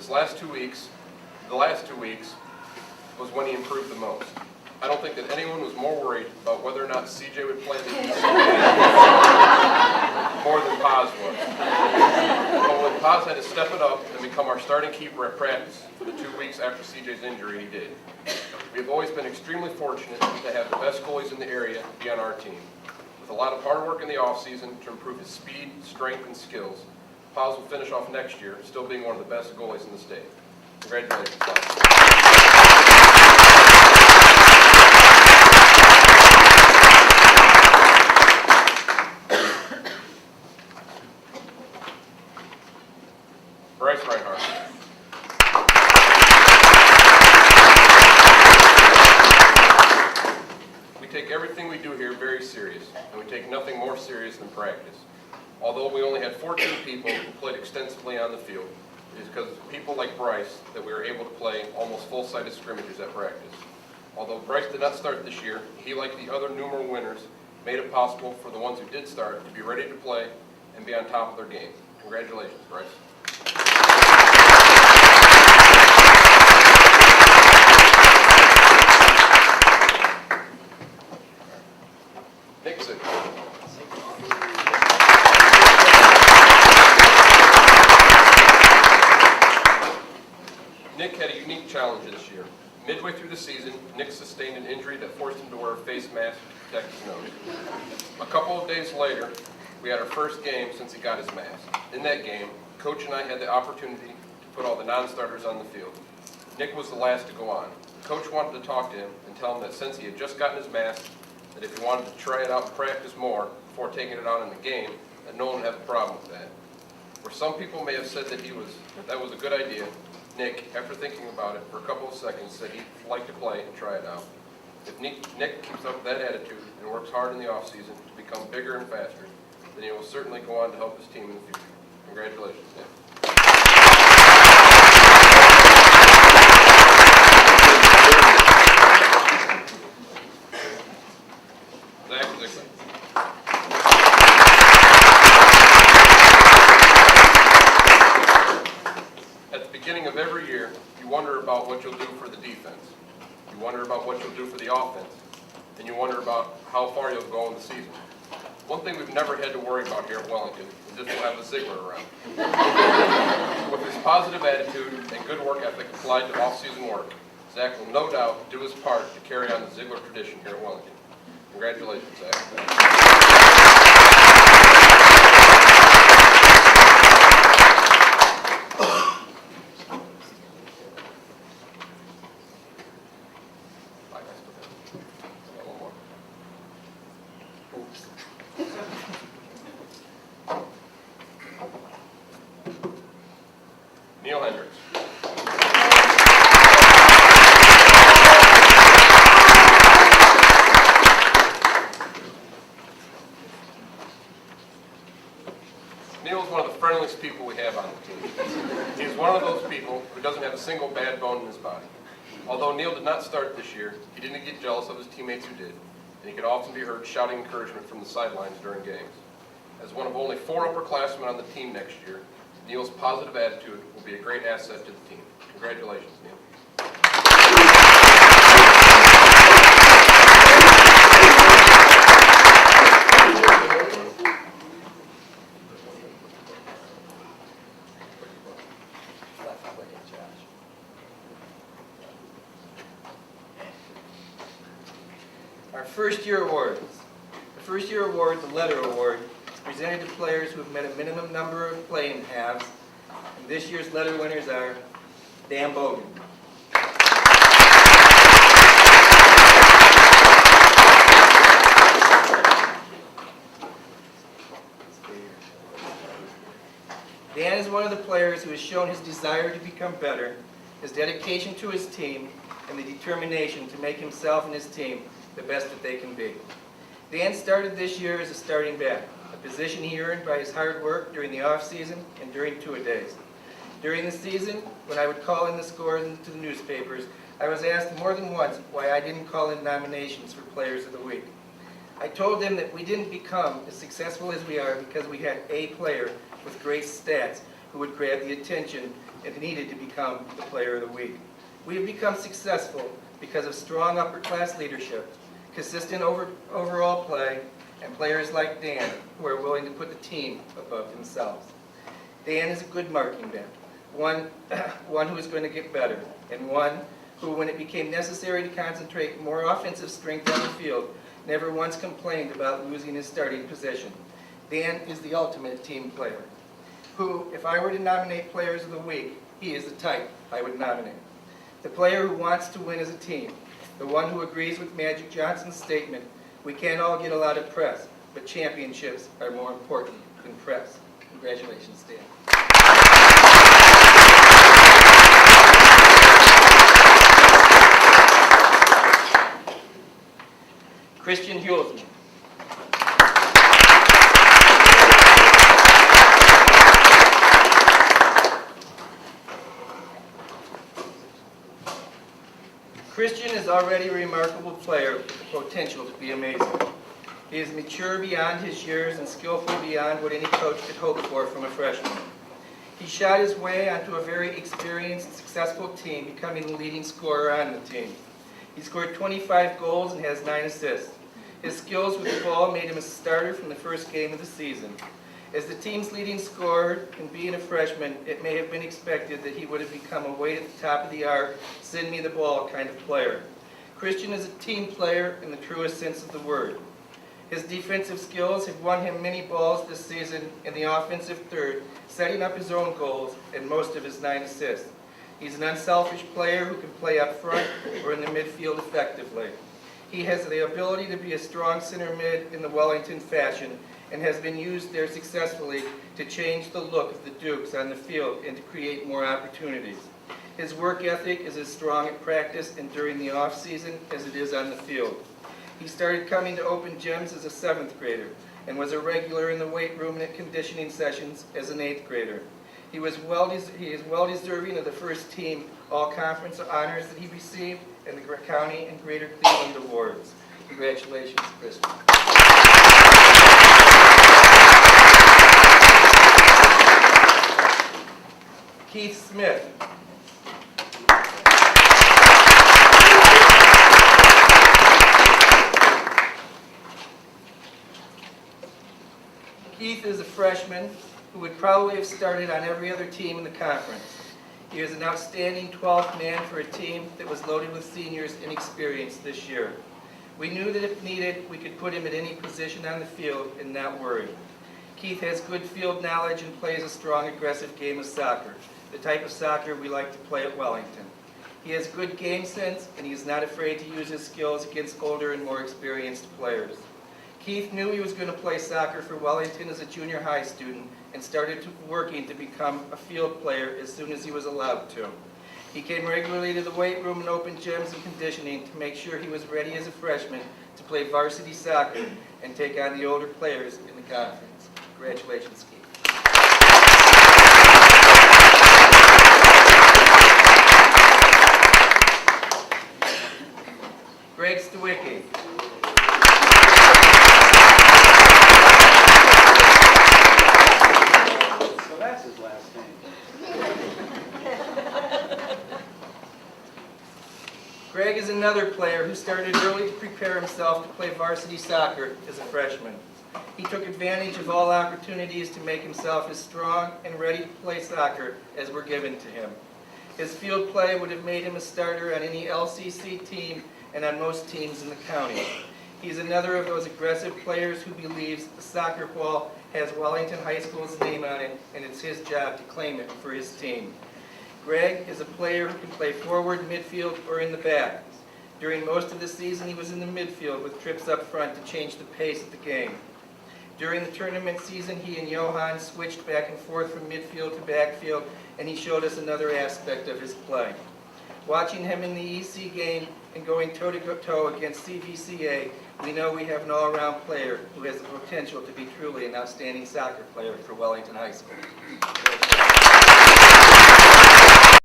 The last 2 weeks was when he improved the most. I don't think that anyone was more worried about whether or not CJ would play the EC more than Paz was. But when Paz had to step it up and become our starting keeper at practice for the 2 weeks after CJ's injury, he did. We have always been extremely fortunate to have the best goalies in the area be on our team. With a lot of hard work in the offseason to improve his speed, strength, and skills, Paz will finish off next year still being one of the best goalies in the state. Congratulations, Paz. Everything we do here very serious, and we take nothing more serious than practice. Although we only had 14 people who played extensively on the field, it is because of people like Bryce that we were able to play almost full-sided scrimmages at practice. Although Bryce did not start this year, he, like the other numerous winners, made it possible for the ones who did start to be ready to play and be on top of their game. Congratulations, Bryce. Nick had a unique challenge this year. Midway through the season, Nick sustained an injury that forced him to wear a face mask to protect his nose. A couple of days later, we had our first game since he got his mask. In that game, Coach and I had the opportunity to put all the non-starters on the field. Nick was the last to go on. Coach wanted to talk to him and tell him that since he had just gotten his mask, that if he wanted to try it out and practice more before taking it out in the game, that no one would have a problem with that. Where some people may have said that that was a good idea, Nick, after thinking about it for a couple of seconds, said he'd like to play and try it out. If Nick keeps up that attitude and works hard in the offseason to become bigger and faster, then he will certainly go on to help his team in the future. Congratulations, Nick. Of every year, you wonder about what you'll do for the defense. You wonder about what you'll do for the offense. And you wonder about how far you'll go in the season. One thing we've never had to worry about here at Wellington is if we'll have a Ziegler around. With his positive attitude and good work ethic applied to off-season work, Zach will no doubt do his part to carry on the Ziegler tradition here at Wellington. Congratulations, Zach. Neil Hendricks. Neil is one of the friendliest people we have on the team. He is one of those people who doesn't have a single bad bone in his body. Although Neil did not start this year, he didn't get jealous of his teammates who did, and he could often be heard shouting encouragement from the sidelines during games. As one of only 4 upperclassmen on the team next year, Neil's positive attitude will be a great asset to the team. Congratulations, Neil. Our first-year awards. The first-year award, the letter award, is presented to players who have met a minimum number of playing halves. And this year's letter winners are Dan Bogan, Dan is one of the players who has shown his desire to become better, his dedication to his team, and the determination to make himself and his team the best that they can be. Dan started this year as a starting back, a position he earned by his hard work during the off-season and during two-a-days. During the season, when I would call in the scores into the newspapers, I was asked more than once why I didn't call in nominations for Players of the Week. I told them that we didn't become as successful as we are because we had a player with great stats who would grab the attention and needed to become the player of the week. We have become successful because of strong upper-class leadership, consistent overall play, and players like Dan who are willing to put the team above themselves. Dan is a good marking man, one who is going to get better, and one who, when it became necessary to concentrate more offensive strength on the field, never once complained about losing his starting position. Dan is the ultimate team player, who, if I were to nominate players of the week, he is the type I would nominate. The player who wants to win as a team, the one who agrees with Magic Johnson's statement, we can't all get a lot of press, but championships are more important than press. Congratulations, Dan. Christian Hulsman. Christian is already a remarkable player with the potential to be amazing. He is mature beyond his years and skillful beyond what any coach could hope for from a freshman. He shot his way onto a very experienced, successful team, becoming the leading scorer on the team. He scored 25 goals and has 9 assists. His skills with the ball made him a starter from the first game of the season. As the team's leading scorer and being a freshman, it may have been expected that he would have become a weight at the top of the arc, send me the ball kind of player. Christian is a team player in the truest sense of the word. His defensive skills have won him many balls this season in the offensive third, setting up his own goals and most of his 9 assists. He's an unselfish player who can play up front or in the midfield effectively. He has the ability to be a strong center mid in the Wellington fashion and has been used there successfully to change the look of the Dukes on the field and to create more opportunities. His work ethic is as strong at practice and during the off-season as it is on the field. He started coming to open gyms as a 7th grader and was a regular in the weight room and at conditioning sessions as an 8th grader. He is well deserving of the first team all-conference honors that he received and the County and Greater Cleveland Awards. Congratulations, Christian. Keith Smith. Keith is a freshman who would probably have started on every other team in the conference. He was an outstanding 12th man for a team that was loaded with seniors inexperienced this year. We knew that if needed, we could put him at any position on the field and not worry. Keith has good field knowledge and plays a strong, aggressive game of soccer, the type of soccer we like to play at Wellington. He has good game sense, and he is not afraid to use his skills against older and more experienced players. Keith knew he was going to play soccer for Wellington as a junior high student and started working to become a field player as soon as he was allowed to. He came regularly to the weight room and open gyms and conditioning to make sure he was ready as a freshman to play varsity soccer and take on the older players in the conference. Congratulations, Keith. Greg Stawicki. So that's his last name. Greg is another player who started early to prepare himself to play varsity soccer as a freshman. He took advantage of all opportunities to make himself as strong and ready to play soccer as were given to him. His field play would have made him a starter on any LCC team and on most teams in the county. He's another of those aggressive players who believes the soccer ball has Wellington High School's name on it, and it's his job to claim it for his team. Greg is a player who can play forward, midfield, or in the back. During most of the season, he was in the midfield with trips up front to change the pace of the game. During the tournament season, he and Johan switched back and forth from midfield to backfield, and he showed us another aspect of his play. Watching him in the EC game and going toe-to-toe against CVCA, we know we have an all-around player who has the potential to be truly an outstanding soccer player for Wellington High School.